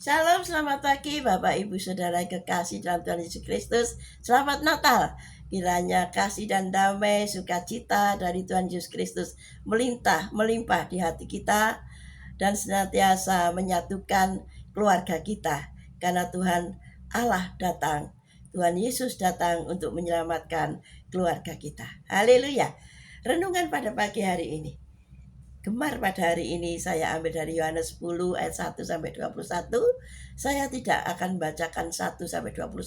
Shalom, selamat pagi Bapak Ibu Saudara kekasih dalam Tuhan Yesus Kristus. Selamat Natal. Kiranya kasih dan damai, sukacita dari Tuhan Yesus Kristus melimpah di hati kita dan senantiasa menyatukan keluarga kita. Karena Tuhan Allah datang, Tuhan Yesus datang untuk menyelamatkan keluarga kita. Haleluya. Renungan pada pagi hari ini. Gemar pada hari ini saya ambil dari Yohanes 10 ayat 1 sampai 21. Saya tidak akan bacakan 1 sampai 21,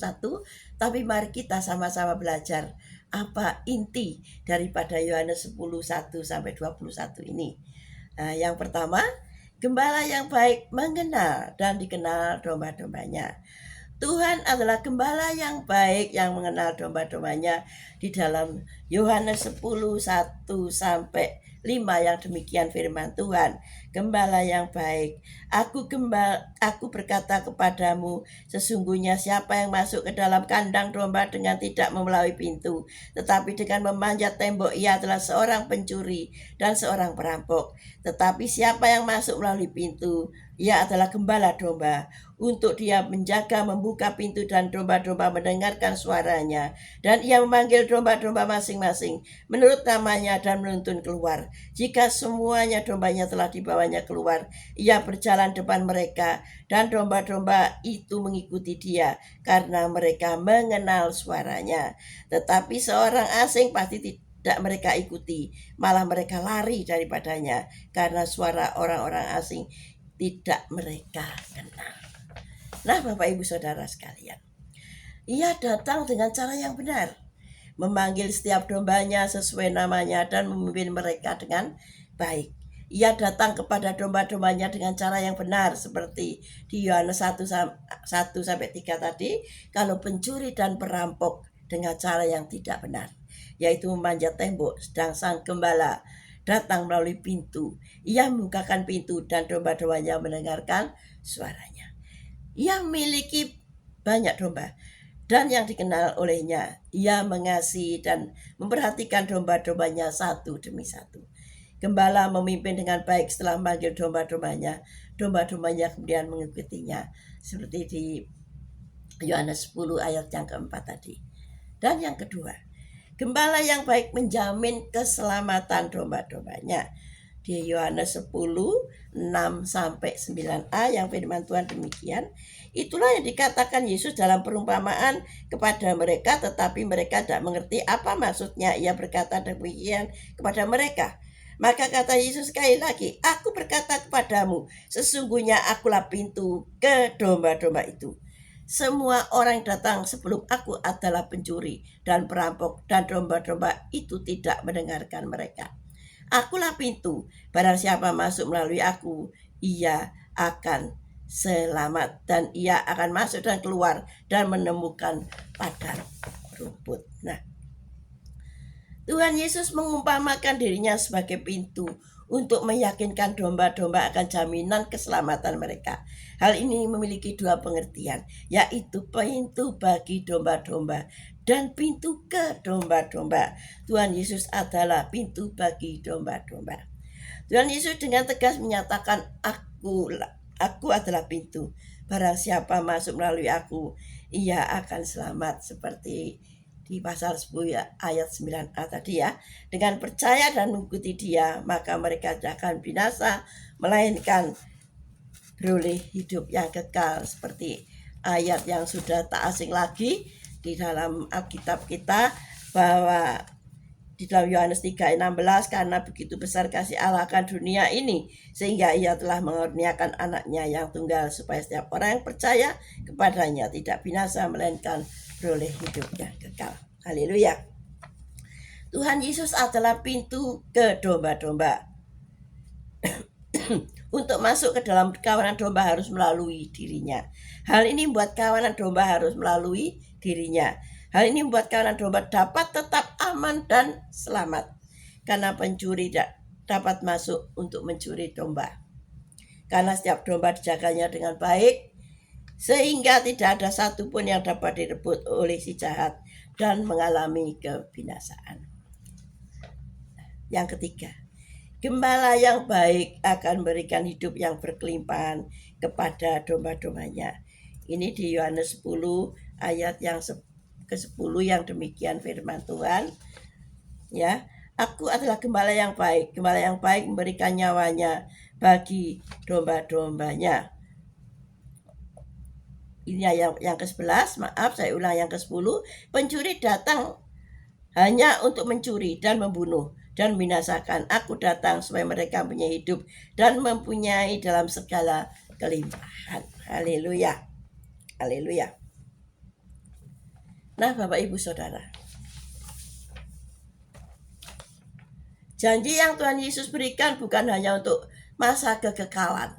tapi mari kita sama-sama belajar apa inti daripada Yohanes 10 1 sampai 21 ini. Yang pertama, gembala yang baik mengenal dan dikenal domba-dombanya. Tuhan adalah gembala yang baik yang mengenal domba-dombanya. Di dalam Yohanes 10 1 sampai 5 yang demikian firman Tuhan. Gembala yang baik, aku berkata kepadamu, sesungguhnya siapa yang masuk ke dalam kandang domba dengan tidak melalui pintu, tetapi dengan memanjat tembok, ia adalah seorang pencuri dan seorang perampok. Tetapi siapa yang masuk melalui pintu, ia adalah gembala domba. Untuk dia menjaga, membuka pintu, dan domba-domba mendengarkan suaranya. Dan ia memanggil domba-domba masing-masing menurut namanya dan menuntun keluar. Jika semuanya dombanya telah dibawanya keluar, ia berjalan depan mereka, dan domba-domba itu mengikuti dia, karena mereka mengenal suaranya. Tetapi seorang asing pasti tidak mereka ikuti, malah mereka lari daripadanya, karena suara orang-orang asing tidak mereka kenal. Nah, Bapak Ibu Saudara sekalian, ia datang dengan cara yang benar, memanggil setiap dombanya sesuai namanya dan memimpin mereka dengan baik. Ia datang kepada domba-dombanya dengan cara yang benar, seperti di Yohanes 1 sampai 3 tadi. Kalau pencuri dan perampok dengan cara yang tidak benar, yaitu memanjat tembok, sedang sang gembala datang melalui pintu. Ia membukakan pintu dan domba-dombanya mendengarkan suaranya. Ia memiliki banyak domba, dan yang dikenal olehnya, ia mengasihi dan memperhatikan domba-dombanya satu demi satu. Gembala memimpin dengan baik setelah memanggil domba-dombanya. Domba-dombanya kemudian mengikutinya, seperti di Yohanes 10 ayat yang keempat tadi. Dan yang kedua, gembala yang baik menjamin keselamatan domba-dombanya. Di Yohanes 10 6 sampai 9a yang firman Tuhan demikian. Itulah yang dikatakan Yesus dalam perumpamaan kepada mereka, tetapi mereka tidak mengerti apa maksudnya. Ia berkata demikian kepada mereka. Maka kata Yesus sekali lagi, aku berkata kepadamu, sesungguhnya akulah pintu ke domba-domba itu. Semua orang yang datang sebelum aku adalah pencuri dan perampok, dan domba-domba itu tidak mendengarkan mereka. Akulah pintu, barang siapa masuk melalui aku, ia akan selamat, dan ia akan masuk dan keluar dan menemukan padang rumput. Nah, Tuhan Yesus mengumpamakan dirinya sebagai pintu untuk meyakinkan domba-domba akan jaminan keselamatan mereka. Hal ini memiliki dua pengertian, yaitu pintu bagi domba-domba dan pintu ke domba-domba. Tuhan Yesus adalah pintu bagi domba-domba. Tuhan Yesus dengan tegas menyatakan, aku adalah pintu. Barang siapa masuk melalui aku, ia akan selamat, seperti di pasal 10 ayat 9a tadi ya. Dengan percaya dan mengikuti dia, maka mereka tidak akan binasa, melainkan beroleh hidup yang kekal, seperti ayat yang sudah tak asing lagi di dalam Alkitab kita, bahwa di dalam Yohanes 3:16, karena begitu besar kasih Allah akan dunia ini, sehingga ia telah mengurniakan anaknya yang tunggal, supaya setiap orang yang percaya kepadanya tidak binasa, melainkan beroleh hidup yang kekal. Haleluya. Tuhan Yesus adalah pintu ke domba-domba. Untuk masuk ke dalam kawanan domba harus melalui dirinya. Hal ini membuat kawanan domba harus melalui dirinya. Hal ini membuat kawanan domba dapat tetap aman dan selamat, karena pencuri tidak dapat masuk untuk mencuri domba. Karena setiap domba dijaganya dengan baik, sehingga tidak ada satupun yang dapat direbut oleh si jahat dan mengalami kebinasaan. Yang ketiga, Gembala yang baik akan berikan hidup yang berkelimpahan kepada domba-dombanya. Ini di Yohanes 10 ayat yang ke-10 yang demikian firman Tuhan. Ya, aku adalah gembala yang baik. Gembala yang baik memberikan nyawanya bagi domba-dombanya. Ini yang ke-11, maaf saya ulang yang ke-10. Pencuri datang hanya untuk mencuri dan membunuh dan membinasakan. Aku datang supaya mereka mempunyai hidup dan mempunyai dalam segala kelimpahan. Haleluya. Haleluya. Nah, Bapak Ibu Saudara, janji yang Tuhan Yesus berikan bukan hanya untuk masa kekekalan,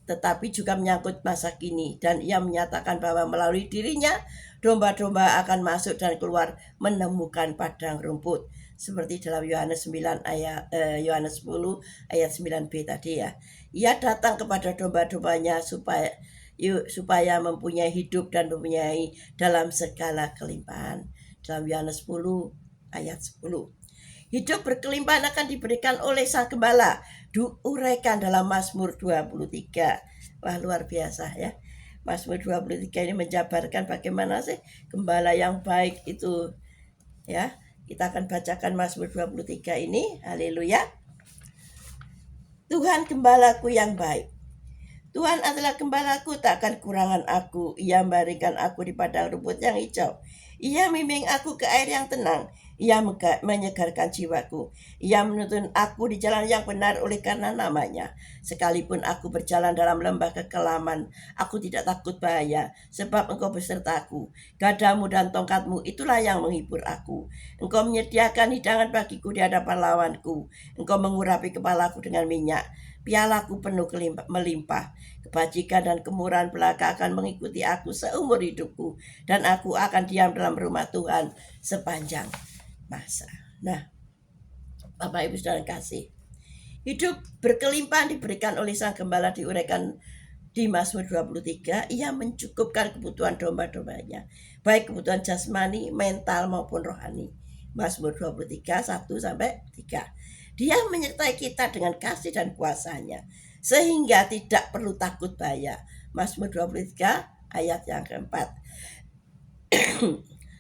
tetapi juga menyangkut masa kini. Dan ia menyatakan bahwa melalui dirinya, domba-domba akan masuk dan keluar menemukan padang rumput. Seperti dalam Yohanes 10 ayat 9b tadi ya. Ia datang kepada domba-dombanya supaya mempunyai hidup dan mempunyai dalam segala kelimpahan. Dalam Yohanes 10 ayat 10. Hidup berkelimpahan akan diberikan oleh Sang Gembala, diuraikan dalam Mazmur 23. Wah, luar biasa ya. Mazmur 23 ini menjabarkan bagaimana sih gembala yang baik itu ya. Kita akan bacakan Mazmur 23 ini. Haleluya. Tuhan gembalaku yang baik. Tuhan adalah gembalaku, takkan kurangan aku. Ia memberikan aku di padang rumput yang hijau. Ia membimbing aku ke air yang tenang. Ia menyegarkan jiwaku. Ia menuntun aku di jalan yang benar oleh karena namanya. Sekalipun aku berjalan dalam lembah kekelaman, aku tidak takut bahaya, sebab Engkau besertaku. Gadamu dan tongkatmu itulah yang menghibur aku. Engkau menyediakan hidangan bagiku di hadapan lawanku. Engkau mengurapi kepalaku dengan minyak. Pialaku penuh melimpah. Kebajikan dan kemurahan belaka akan mengikuti aku seumur hidupku, dan aku akan diam dalam rumah Tuhan sepanjang masa. Nah, Bapak Ibu Saudara kasih, hidup berkelimpahan diberikan oleh Sang Gembala diuraikan di Mazmur 23. Ia mencukupkan kebutuhan domba-dombanya, baik kebutuhan jasmani, mental maupun rohani. Mazmur 23 1-3. Dia menyertai kita dengan kasih dan kuasanya, sehingga tidak perlu takut bahaya. Mazmur 23 ayat yang keempat.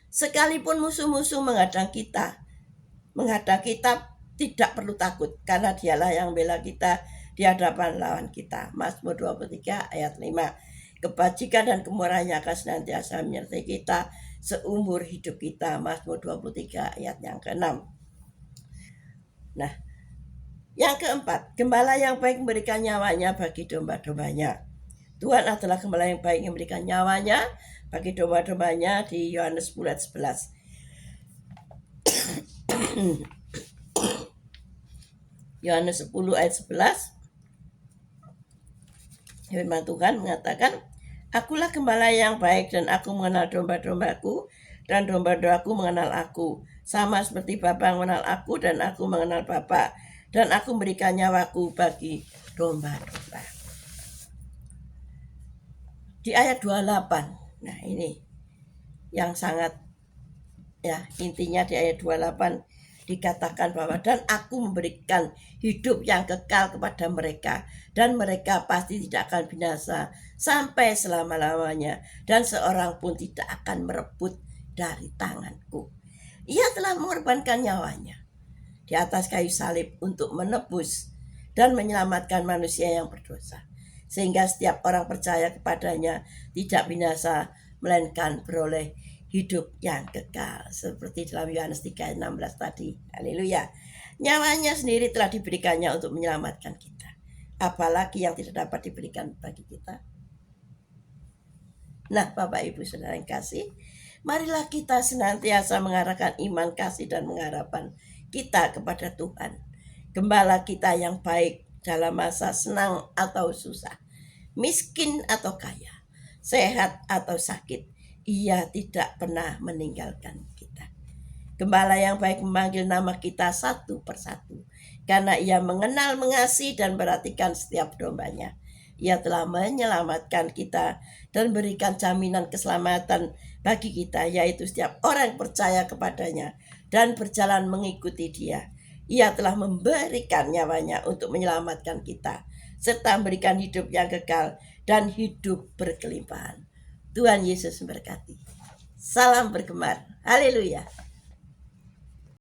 Sekalipun musuh-musuh menghadang kita tidak perlu takut, karena dialah yang bela kita di hadapan lawan kita. Mazmur 23 ayat 5. Kebajikan dan kemurahannya akan senantiasa menyertai kita seumur hidup kita. Mazmur 23 ayat yang ke-6. Nah, yang keempat, gembala yang baik memberikan nyawanya bagi domba-dombanya. Tuhan adalah gembala yang baik yang memberikan nyawanya bagi domba-dombanya di Yohanes 10 ayat 11. Yohanes 10 ayat 11. Firman Tuhan mengatakan, akulah gembala yang baik dan aku mengenal domba-dombaku dan domba-dombaku mengenal aku. Sama seperti Bapa mengenal aku dan aku mengenal Bapa, dan aku memberikan nyawaku bagi domba-domba. Di ayat 28, nah ini yang sangat ya, intinya di ayat 28 dikatakan bahwa dan aku memberikan hidup yang kekal kepada mereka, dan mereka pasti tidak akan binasa sampai selama-lamanya, dan seorang pun tidak akan merebut dari tanganku. Ia telah mengorbankan nyawanya di atas kayu salib untuk menebus dan menyelamatkan manusia yang berdosa, sehingga setiap orang percaya kepadanya tidak binasa, melainkan beroleh hidup yang kekal, seperti dalam Yohanes 3:16 tadi. Haleluya. Nyawanya sendiri telah diberikannya untuk menyelamatkan kita. Apalagi yang tidak dapat diberikan bagi kita. Nah, Bapak Ibu Saudara yang kasih, marilah kita senantiasa mengarahkan iman, kasih, dan pengharapan kita kepada Tuhan, Gembala kita yang baik dalam masa senang atau susah, miskin atau kaya, sehat atau sakit. Ia tidak pernah meninggalkan kita. Gembala yang baik memanggil nama kita satu persatu, karena ia mengenal, mengasihi, dan perhatikan setiap dombanya. Ia telah menyelamatkan kita dan berikan jaminan keselamatan bagi kita, yaitu setiap orang percaya kepadanya dan berjalan mengikuti dia. Ia telah memberikan nyawanya untuk menyelamatkan kita, serta memberikan hidup yang kekal dan hidup berkelimpahan. Tuhan Yesus memberkati. Salam bergemar. Haleluya.